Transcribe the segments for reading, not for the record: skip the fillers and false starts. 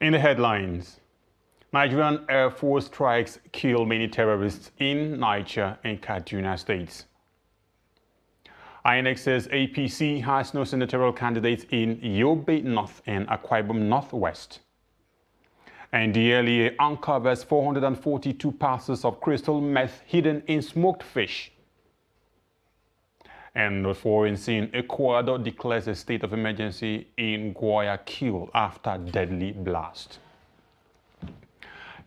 In the headlines, Nigerian Air Force strikes kill many terrorists in Niger and Kaduna states. INEC says APC has no senatorial candidates in Yobe North and Akwa Ibom Northwest. And DLEA uncovers 442 parcels of crystal meth hidden in smoked fish. And the foreign scene, Ecuador declares a state of emergency in Guayaquil after deadly blast.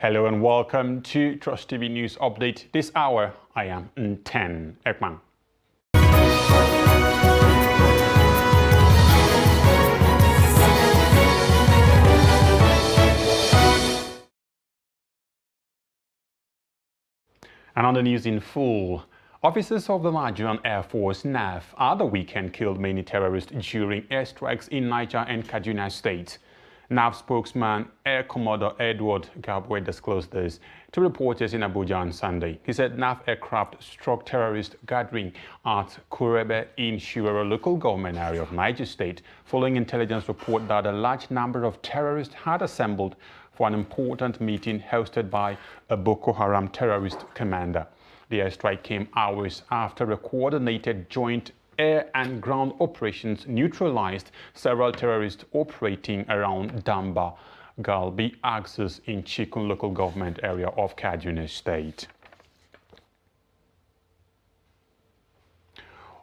Hello and welcome to Trust TV News Update. This hour, I am Nten Ekman. And on the news in full, officers of the Nigerian Air Force (NAF) at the weekend killed many terrorists during airstrikes in Niger and Kaduna states. NAF spokesman Air Commodore Edward Gabwe disclosed this to reporters in Abuja on Sunday. He said NAF aircraft struck terrorist gathering at Kurebe in Shiroro local government area of Niger State following intelligence report that a large number of terrorists had assembled for an important meeting hosted by a Boko Haram terrorist commander. The airstrike came hours after a coordinated joint air and ground operations neutralized several terrorists operating around Damba Galbi axis in Chikun local government area of Kaduna State.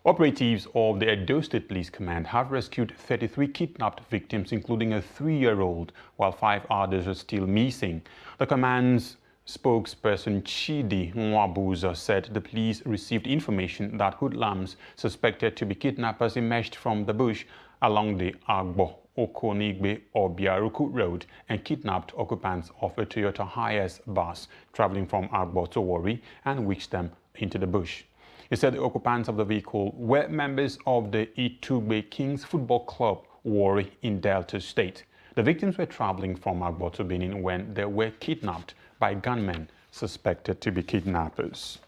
Operatives of the Edo State Police Command have rescued 33 kidnapped victims, including a 3-year-old, while 5 others are still missing. The command's spokesperson Chidi Nwabuza said the police received information that hoodlums suspected to be kidnappers emerged from the bush along the Agbo Okonigbe or Biaruku road and kidnapped occupants of a Toyota Hiace bus traveling from Agbo to Warri and whisked them into the bush. He said the occupants of the vehicle were members of the Itugbe Kings Football Club, Warri in Delta State. The victims were traveling from Agbo to Benin when they were kidnapped by gunmen suspected to be kidnappers.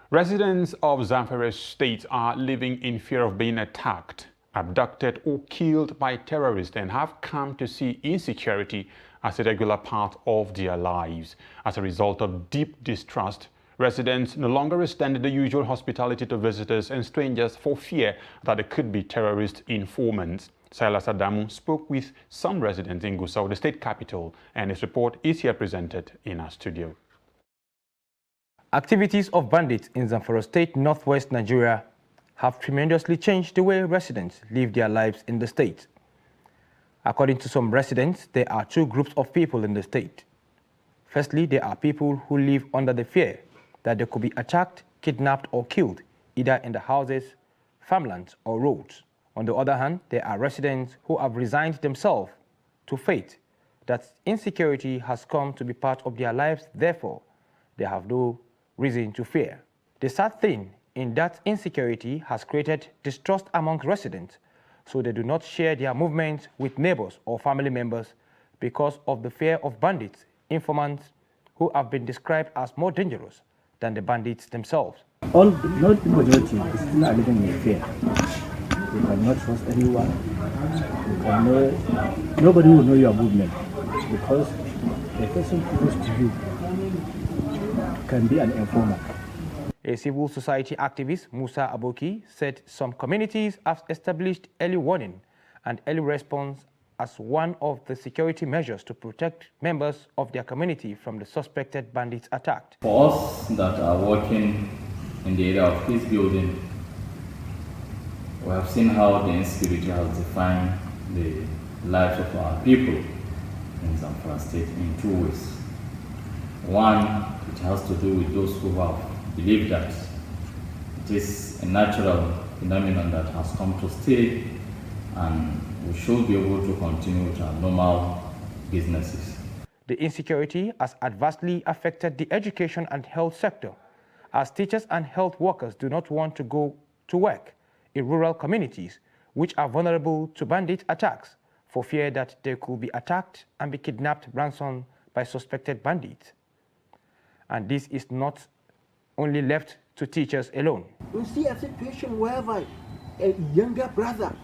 Residents of Zamfara State are living in fear of being attacked, abducted or killed by terrorists and have come to see insecurity as a regular part of their lives. As a result of deep distrust, residents no longer extend the usual hospitality to visitors and strangers for fear that there could be terrorist informants. Silas Adamu spoke with some residents in Gusau, the state capital, and his report is here presented in our studio. Activities of bandits in Zamfara State, northwest Nigeria, have tremendously changed the way residents live their lives in the state. According to some residents, there are 2 groups of people in the state. Firstly, there are people who live under the fear that they could be attacked, kidnapped or killed, either in the houses, farmlands or roads. On the other hand, there are residents who have resigned themselves to fate that insecurity has come to be part of their lives, therefore, they have no reason to fear. The sad thing in that insecurity has created distrust among residents, so they do not share their movements with neighbors or family members because of the fear of bandits, informants who have been described as more dangerous than the bandits themselves. All the majority is still living in fear. You cannot trust anyone. Nobody will know your movement because the person close to you can be an informer. A civil society activist, Musa Aboki, said some communities have established early warning and early response as one of the security measures to protect members of their community from the suspected bandits attacked. For us that are working in the area of peace building, we have seen how the insecurity has defined the lives of our people in Zamfara State in 2 ways. One, it has to do with those who have believed that it is a natural phenomenon that has come to stay and we should be able to continue with our normal businesses. The insecurity has adversely affected the education and health sector, as teachers and health workers do not want to go to work in rural communities which are vulnerable to bandit attacks for fear that they could be attacked and be kidnapped ransom by suspected bandits. And this is not only left to teachers alone. We see a situation whereby a younger brother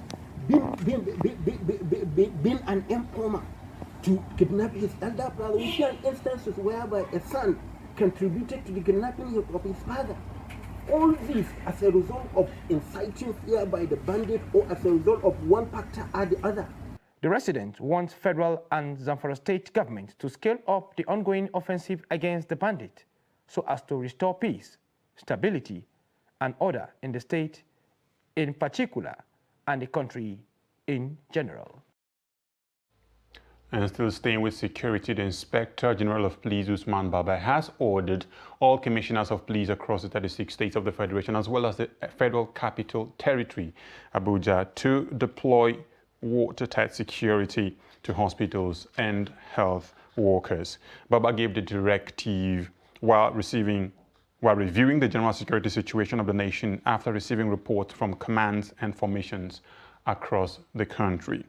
being been an informer to kidnap his elder brother. We see instances whereby a son contributed to the kidnapping of his father. All this as a result of inciting fear by the bandit or as a result of one factor or the other. The resident wants federal and Zamfara state government to scale up the ongoing offensive against the bandit so as to restore peace, stability, and order in the state in particular and the country in general. And still staying with security, the Inspector General of Police, Usman Baba, has ordered all commissioners of police across the 36 states of the Federation, as well as the Federal Capital Territory, Abuja, to deploy watertight security to hospitals and health workers. Baba gave the directive while reviewing the general security situation of the nation after receiving reports from commands and formations across the country.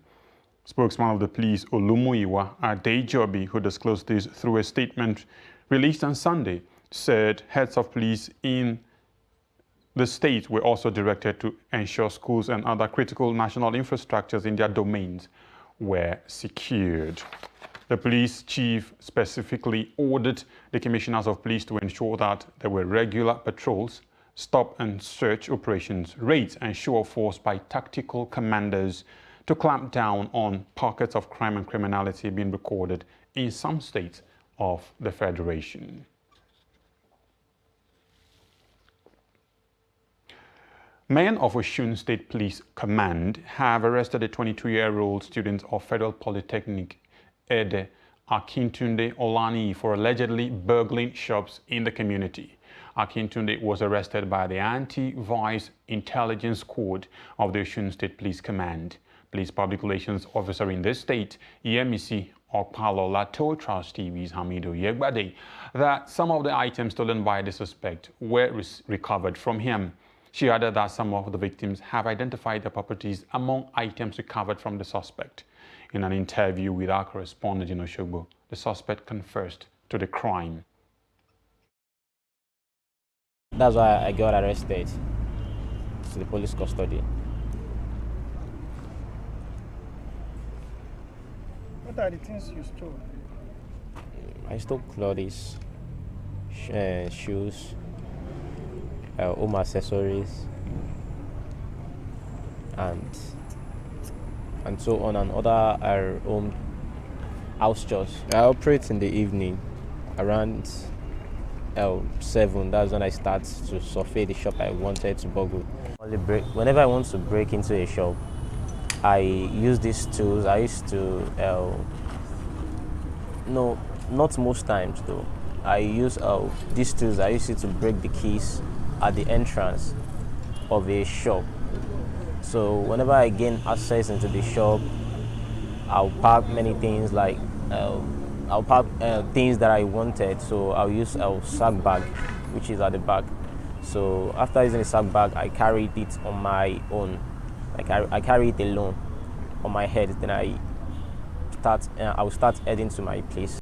Spokesman of the police, Olumuyiwa Adejobi, who disclosed this through a statement released on Sunday, said heads of police in the state were also directed to ensure schools and other critical national infrastructures in their domains were secured. The police chief specifically ordered the commissioners of police to ensure that there were regular patrols, stop and search operations, raids and show of force by tactical commanders to clamp down on pockets of crime and criminality being recorded in some states of the Federation. Men of Osun State Police Command have arrested a 22-year-old student of Federal Polytechnic, Ede Akintunde Olani, for allegedly burgling shops in the community. Akintunde was arrested by the Anti-Vice Intelligence Squad of the Osun State Police Command. Police Public Relations Officer in this state, Yemisi Okpalola, told Trust TV's Hamidu Yegbade that some of the items stolen by the suspect were recovered from him. She added that some of the victims have identified the properties among items recovered from the suspect. In an interview with our correspondent in Oshogbo, the suspect confessed to the crime. That's why I got arrested to the police custody. What are the things you stole? I stole clothes, shoes, home accessories, and so on, and other home house chores. I operate in the evening around 7. That's when I start to survey the shop I wanted to burgle. Whenever I want to break into a shop, I use these tools. I used to, no, not most times though. I use these tools. I use it to break the keys at the entrance of a shop. So whenever I gain access into the shop, I'll pack many things like I'll pack things that I wanted. So I'll use a sack bag, which is at the back. So after using a sack bag, I carried it on my own. I carry it alone on my head. Then I will start heading to my place.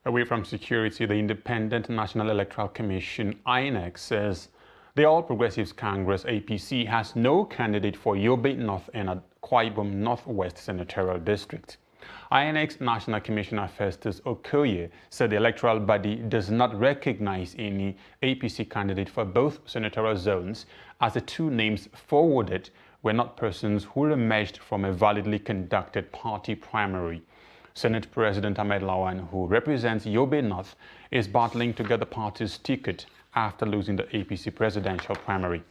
Away from security, the Independent National Electoral Commission, INEC, says the All Progressives Congress, APC, has no candidate for Yobe North and Akwa Ibom Northwest Senatorial District. INEC's National Commissioner Festus Okoye said the electoral body does not recognize any APC candidate for both senatorial zones, as the two names forwarded were not persons who emerged from a validly conducted party primary. Senate President Ahmed Lawan, who represents Yobe North, is battling to get the party's ticket after losing the APC presidential primary.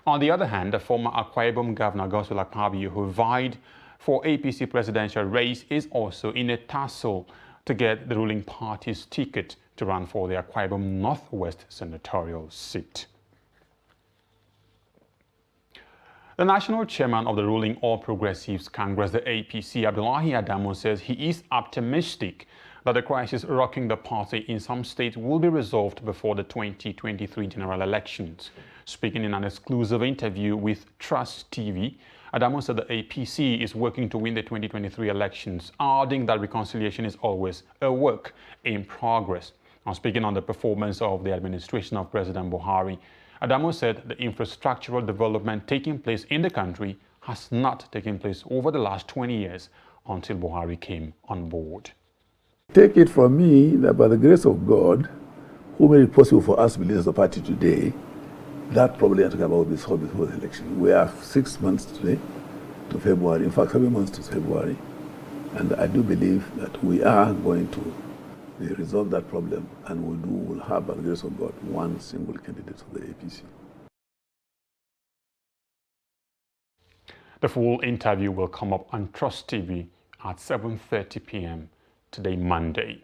On the other hand, the former Akwa Ibom Governor Godswill Akpabio, who vied for APC presidential race, is also in a tussle to get the ruling party's ticket to run for the Akwa Ibom Northwest senatorial seat. The national chairman of the ruling All Progressives Congress, the APC, Abdullahi Adamu, says he is optimistic that the crisis rocking the party in some states will be resolved before the 2023 general elections. Speaking in an exclusive interview with Trust TV, Adamu said the APC is working to win the 2023 elections, adding that reconciliation is always a work in progress. Now, speaking on the performance of the administration of President Buhari, Adamu said the infrastructural development taking place in the country has not taken place over the last 20 years until Buhari came on board. Take it from me that by the grace of God, who made it possible for us to be leaders of the party today, that probably I'm talking about will be solved before the election. We are 6 months today to February, in fact 7 months to February, and I do believe that we are going to resolve that problem, and we'll have, by the grace of God, one single candidate for the APC. The full interview will come up on Trust TV at 7:30 p.m. today, Monday.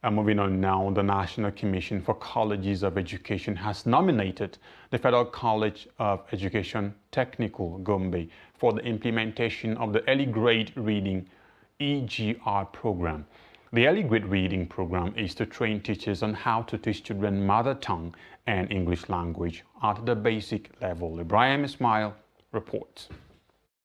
And moving on now, the National Commission for Colleges of Education has nominated the Federal College of Education Technical Gombe for the implementation of the Early Grade Reading EGR program. The Early Grade Reading program is to train teachers on how to teach children mother tongue and English language at the basic level. Ibrahim Ismail reports.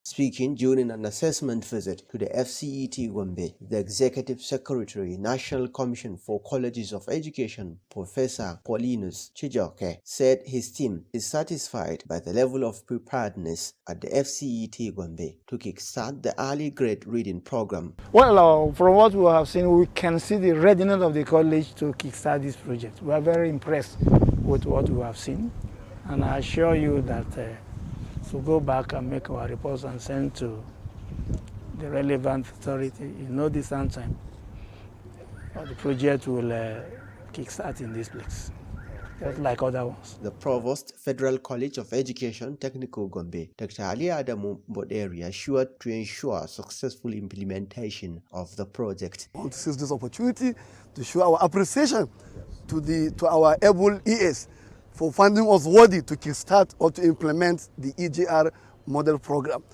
Speaking during an assessment visit to the FCET Gombe, the Executive Secretary, National Commission for Colleges of Education, Professor Paulinus Chijoke, said his team is satisfied by the level of preparedness at the FCET Gombe to kickstart the early grade reading program. Well, from what we have seen, we can see the readiness of the college to kickstart this project. We are very impressed with what we have seen, and I assure you that to go back and make our reports and send to the relevant authority in no distant time, the project will kickstart in this place, just like other ones. The Provost, Federal College of Education, Technical Gombe, Dr. Ali Adamu Boderi, assured to ensure successful implementation of the project. I want to seize this opportunity to show our appreciation to our able ES for finding us worthy to kickstart or to implement the EGR model program.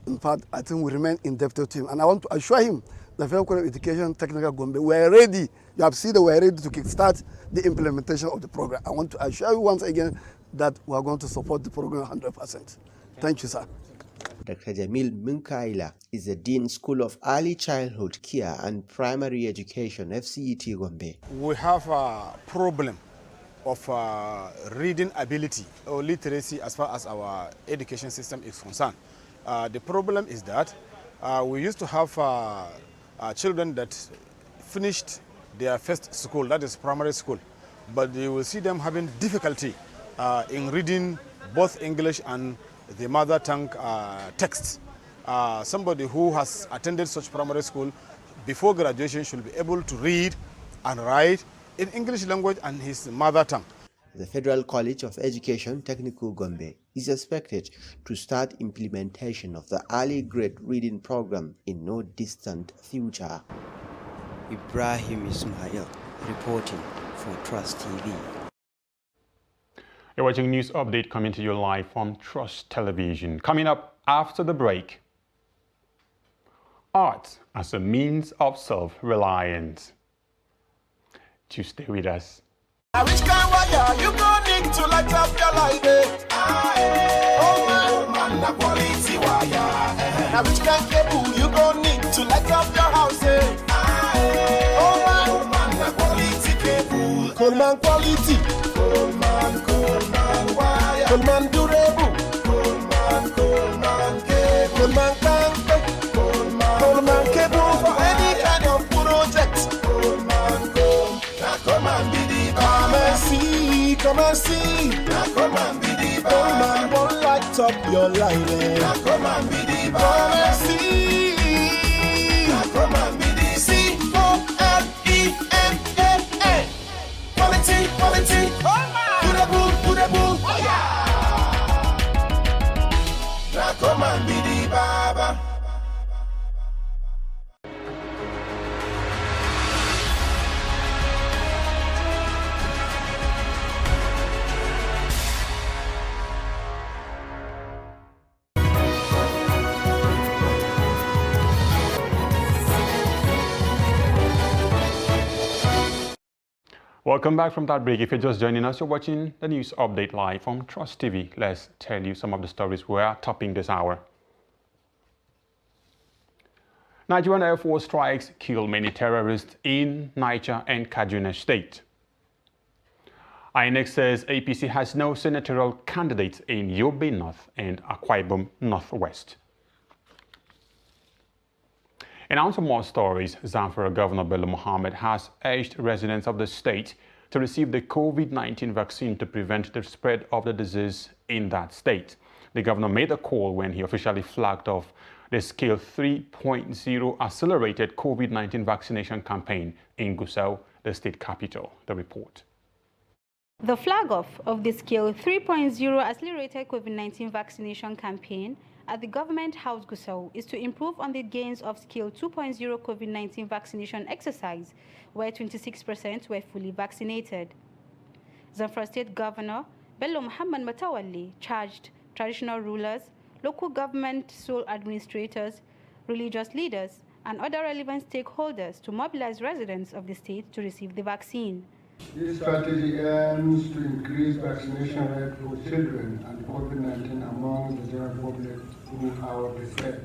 In fact, I think we remain indebted to him. And I want to assure him the Federal College of Education Technical Gombe, we are ready. You have seen that we are ready to kickstart the implementation of the program. I want to assure you once again that we are going to support the program 100%. Thank you, sir. Dr. Jamil Minkaila is the Dean School of Early Childhood Care and Primary Education, FCET Gombe. We have a problem of reading ability or literacy as far as our education system is concerned. The problem is that we used to have children that finished their first school, that is primary school, but you will see them having difficulty in reading both English and the mother tongue texts. Somebody who has attended such primary school before graduation should be able to read and write in English language and his mother tongue. The Federal College of Education Technical Gombe is expected to start implementation of the early grade reading program in no distant future. Ibrahim Ismail reporting for Trust TV. You're watching News Update coming to you live from Trust Television. Coming up after the break, art as a means of self-reliance. To stay with us. Which kind wire you gonna need to light up your light? Oh man, the quality wire. Now which kind cable you gonna need to light up your house? Oh man, the quality cable. Coleman quality. Coleman wire. Coleman durable. Coleman cable. Coleman tank. Coleman cable for any kind of project. Come and be the come and see, come and see. Now come and be the Coleman won't light up your life. Now come and be the come and see. Now come and be the COLEMAN. Quality, quality. Durable. Now come and be the Baba. Welcome back from that break. If you're just joining us, you're watching the News Update live from Trust TV. Let's tell you some of the stories we are topping this hour. Nigerian Air Force strikes kill many terrorists in Niger and Kaduna State. INEC says APC has no senatorial candidates in Yobe North and Akwa Ibom Northwest. And on to more stories, Zamfara Governor Bello Muhammad has urged residents of the state to receive the COVID-19 vaccine to prevent the spread of the disease in that state. The governor made a call when he officially flagged off the Scale 3.0 accelerated COVID-19 vaccination campaign in Gusau, the state capital. The report. The flag-off of the Scale 3.0 accelerated COVID-19 vaccination campaign at the Government House Gusau is to improve on the gains of Scale 2.0 COVID-19 vaccination exercise, where 26% were fully vaccinated. Zamfara State Governor Bello Muhammad Matawalli charged traditional rulers, local government sole administrators, religious leaders, and other relevant stakeholders to mobilize residents of the state to receive the vaccine. This strategy aims to increase vaccination rate for children and COVID-19 among the general public through our research.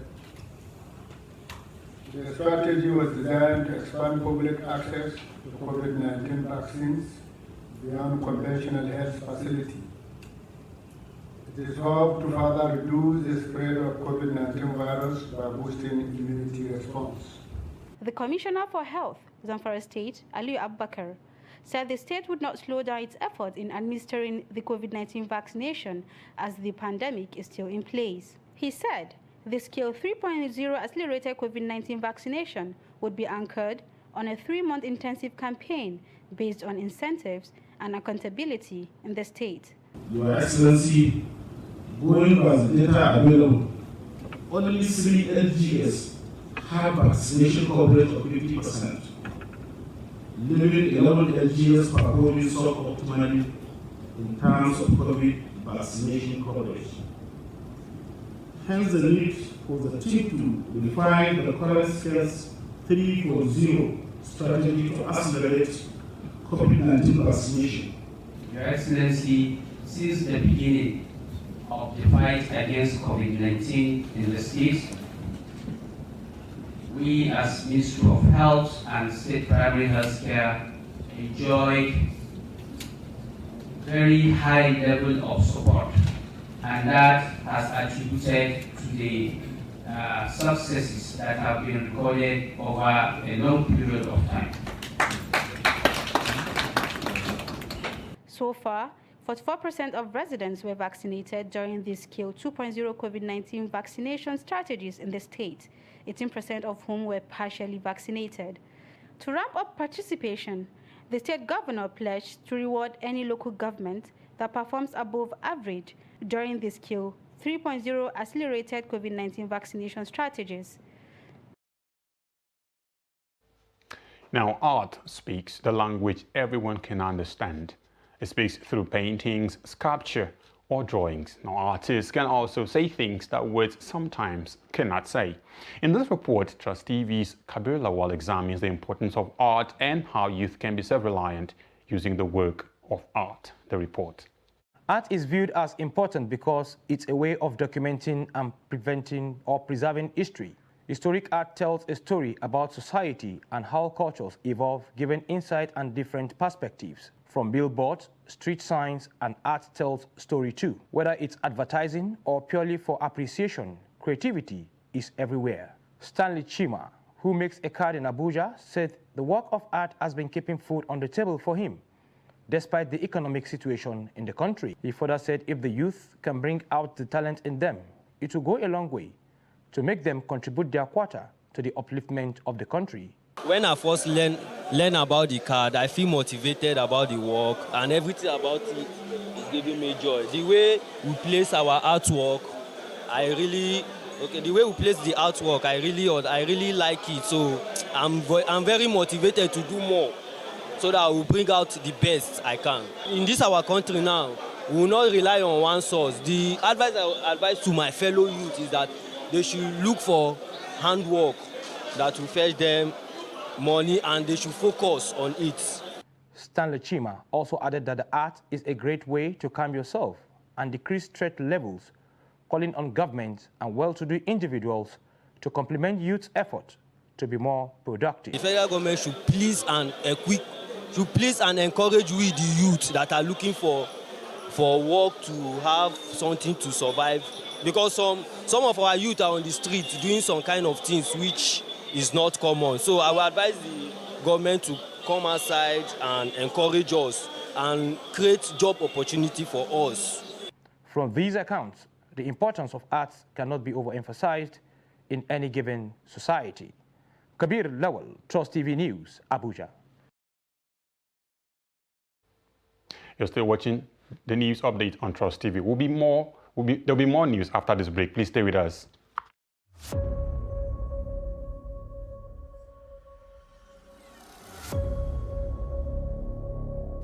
The strategy was designed to expand public access to COVID-19 vaccines beyond conventional health facilities. It is hoped to further reduce the spread of COVID-19 virus by boosting immunity response. The Commissioner for Health, Zamfara State, Aliyu Abubakar, said the state would not slow down its efforts in administering the COVID-19 vaccination as the pandemic is still in place. He said the Scale 3.0 accelerated COVID-19 vaccination would be anchored on a 3-month intensive campaign based on incentives and accountability in the state. Your Excellency, going by the data available, only 3 LGS have vaccination coverage of 50%. Leaving 11 LGS performing suboptimally in terms of COVID vaccination coverage. Hence the need for the team to define the current Scales 3.0 strategy to accelerate COVID-19 vaccination. Your Excellency, since the beginning of the fight against COVID-19 in the state, we as Ministry of Health and State Primary Health Care enjoyed very high level of support, and that has attributed to the successes that have been recorded over a long period of time. So far, 44% of residents were vaccinated during the Scale 2.0 COVID-19 vaccination strategies in the state, 18% of whom were partially vaccinated. To ramp up participation, the state governor pledged to reward any local government that performs above average during the Scale 3.0 accelerated COVID-19 vaccination strategies. Now, art speaks the language everyone can understand. It speaks through paintings, sculpture, or drawings. Now, artists can also say things that words sometimes cannot say. In this report, Trust TV's Kabir Lawal examines the importance of art and how youth can be self-reliant using the work of art. The report. Art is viewed as important because it's a way of documenting and preventing or preserving history. Historic art tells a story about society and how cultures evolve, giving insight and different perspectives. From billboards, street signs, and art tells story too. Whether it's advertising or purely for appreciation, creativity is everywhere. Stanley Chima, who makes a card in Abuja, said the work of art has been keeping food on the table for him, despite the economic situation in the country. He further said if the youth can bring out the talent in them, it will go a long way to make them contribute their quota to the upliftment of the country. When I first learn about the card, I feel motivated about the work, and everything about it is giving me joy. The way we place our artwork, the way we place the artwork, I really like it. So I'm very motivated to do more, so that I will bring out the best I can. In this our country now, we will not rely on one source. The advice I advise to my fellow youth is that they should look for handwork that will fetch them money, and they should focus on it. Stanley Chima also added that the art is a great way to calm yourself and decrease threat levels, calling on governments and well-to-do individuals to complement youth's effort to be more productive. The federal government should please and equip should please and encourage we the youth that are looking for work to have something to survive, because some of our youth are on the street doing some kind of things which is not common. So I will advise the government to come outside and encourage us and create job opportunity for us. From these accounts, the importance of arts cannot be overemphasized in any given society. Kabir Lawal, Trust TV News, Abuja. You're still watching the news update on Trust TV. There'll be more news after this break. Please stay with us.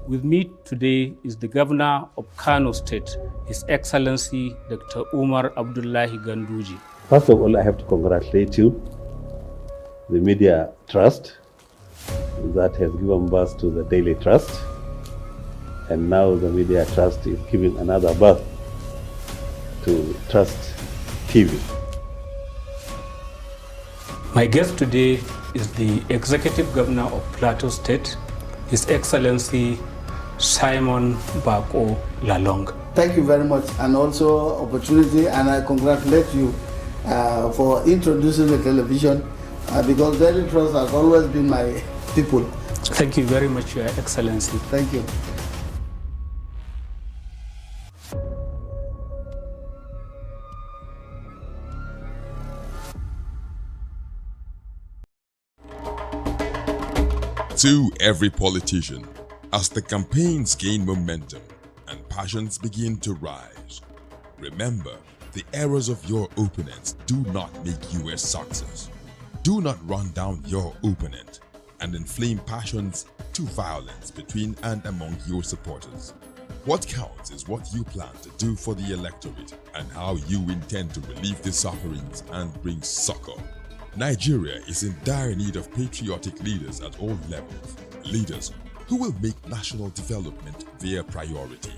With me today is the Governor of Kano State, His Excellency Dr. Umar Abdullahi Ganduji. First of all, I have to congratulate you, the Media Trust, that has given birth to the Daily Trust. And now the Media Trust is giving another birth to Trust TV. My guest today is the Executive Governor of Plateau State, His Excellency Simon Bako Lalong. Thank you very much, and also opportunity, and I congratulate you for introducing the television because Daily Trust has always been my people. Thank you very much, Your Excellency. Thank you. To every politician, as the campaigns gain momentum and passions begin to rise, remember, the errors of your opponents do not make you a success. Do not run down your opponent and inflame passions to violence between and among your supporters. What counts is what you plan to do for the electorate and how you intend to relieve the sufferings and bring succor. Nigeria is in dire need of patriotic leaders at all levels, leaders who will make national development their priority.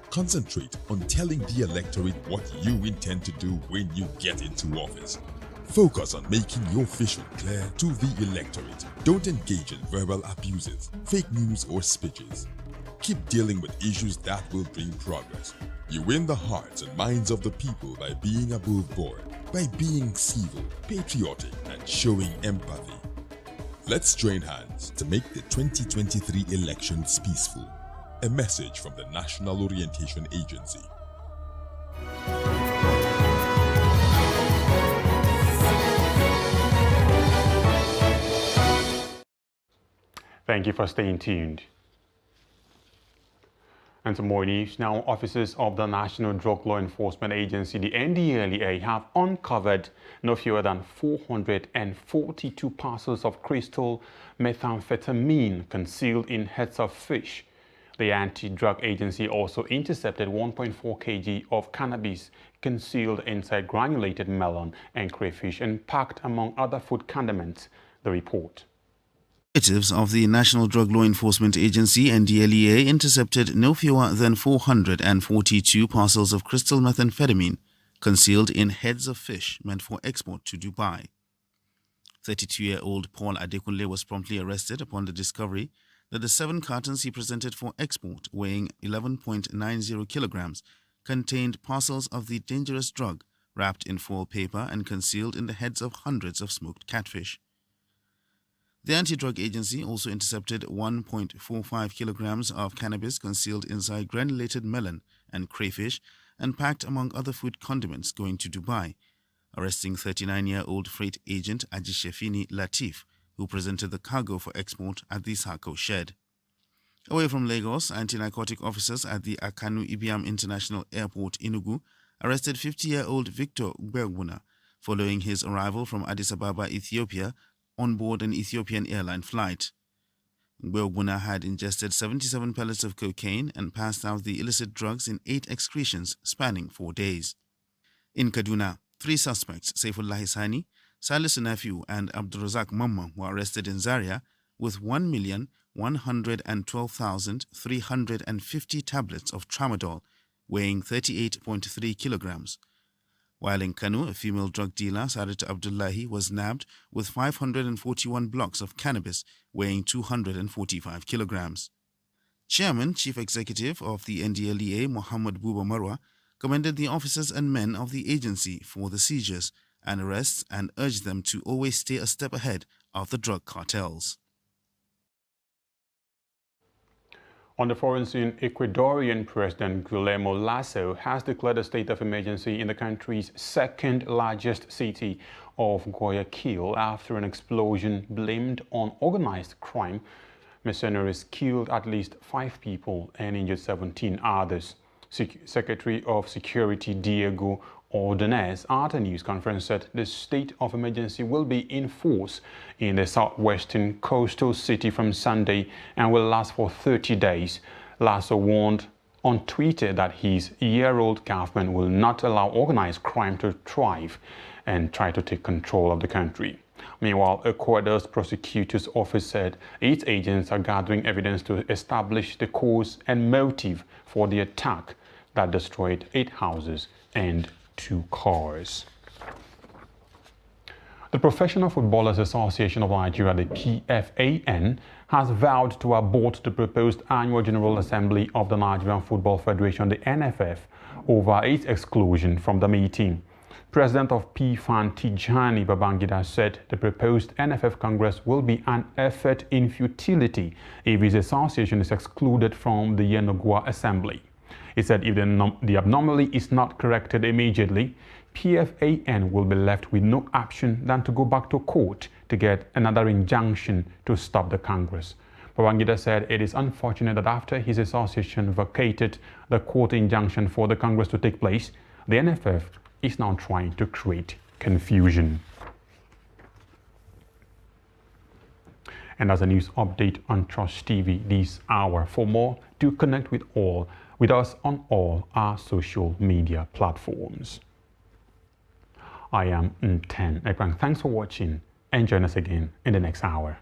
Concentrate on telling the electorate what you intend to do when you get into office. Focus on making your vision clear to the electorate. Don't engage in verbal abuses, fake news or speeches. Keep dealing with issues that will bring progress. You win the hearts and minds of the people by being above board, by being civil, patriotic, and showing empathy. Let's join hands to make the 2023 elections peaceful. A message from the National Orientation Agency. Thank you for staying tuned. And some more news now. Officers of the National Drug Law Enforcement Agency, the NDLEA, have uncovered no fewer than 442 parcels of crystal methamphetamine concealed in heads of fish. The anti-drug agency also intercepted 1.4 kg of cannabis concealed inside granulated melon and crayfish and packed among other food condiments. The report. Operatives of the National Drug Law Enforcement Agency NDLEA intercepted no fewer than 442 parcels of crystal methamphetamine concealed in heads of fish meant for export to Dubai. 32-year-old Paul Adekunle was promptly arrested upon the discovery that the 7 cartons he presented for export, weighing 11.90 kilograms, contained parcels of the dangerous drug wrapped in foil paper and concealed in the heads of hundreds of smoked catfish. The anti-drug agency also intercepted 1.45 kilograms of cannabis concealed inside granulated melon and crayfish and packed among other food condiments going to Dubai, arresting 39-year-old freight agent Ajishefini Latif, who presented the cargo for export at the Sako shed. Away from Lagos, anti-narcotic officers at the Akanu Ibiam International Airport, Enugu, arrested 50-year-old Victor Gbegbuna following his arrival from Addis Ababa, Ethiopia, on board an Ethiopian airline flight. Gbegbuna had ingested 77 pellets of cocaine and passed out the illicit drugs in 8 excretions spanning 4 days. In Kaduna, 3 suspects, Saifullah Hisani, Salisu Nafiu, and Abdulrazak Mamma, were arrested in Zaria with 1,112,350 tablets of tramadol weighing 38.3 kilograms. While in Kano, a female drug dealer, Sadat Abdullahi, was nabbed with 541 blocks of cannabis weighing 245 kilograms. Chairman, Chief Executive of the NDLEA, Muhammad Buba Marwa, commended the officers and men of the agency for the seizures and arrests and urged them to always stay a step ahead of the drug cartels. On the foreign scene, Ecuadorian President Guillermo Lasso has declared a state of emergency in the country's second largest city of Guayaquil after an explosion blamed on organized crime. Mercenaries killed at least 5 people and injured 17 others. Secretary of Security Diego Ordonez at a news conference said the state of emergency will be in force in the southwestern coastal city from Sunday and will last for 30 days. Lasso warned on Twitter that his year-old government will not allow organized crime to thrive and try to take control of the country. Meanwhile, Ecuador's prosecutor's office said its agents are gathering evidence to establish the cause and motive for the attack that destroyed 8 houses and 2 cars. The Professional Footballers Association of Nigeria, the PFAN, has vowed to abort the proposed annual General Assembly of the Nigerian Football Federation, the NFF, over its exclusion from the meeting. President of PFAN, Tijani Babangida, said the proposed NFF Congress will be an effort in futility if his association is excluded from the Yenogua Assembly. He said if the abnormality is not corrected immediately, PFAN will be left with no option than to go back to court to get another injunction to stop the Congress. Babangida said it is unfortunate that after his association vacated the court injunction for the Congress to take place, the NFF is now trying to create confusion. And as a news update on Trust TV this hour. For more, do connect with us on all our social media platforms. I am Nten Ekran. Thanks for watching and join us again in the next hour.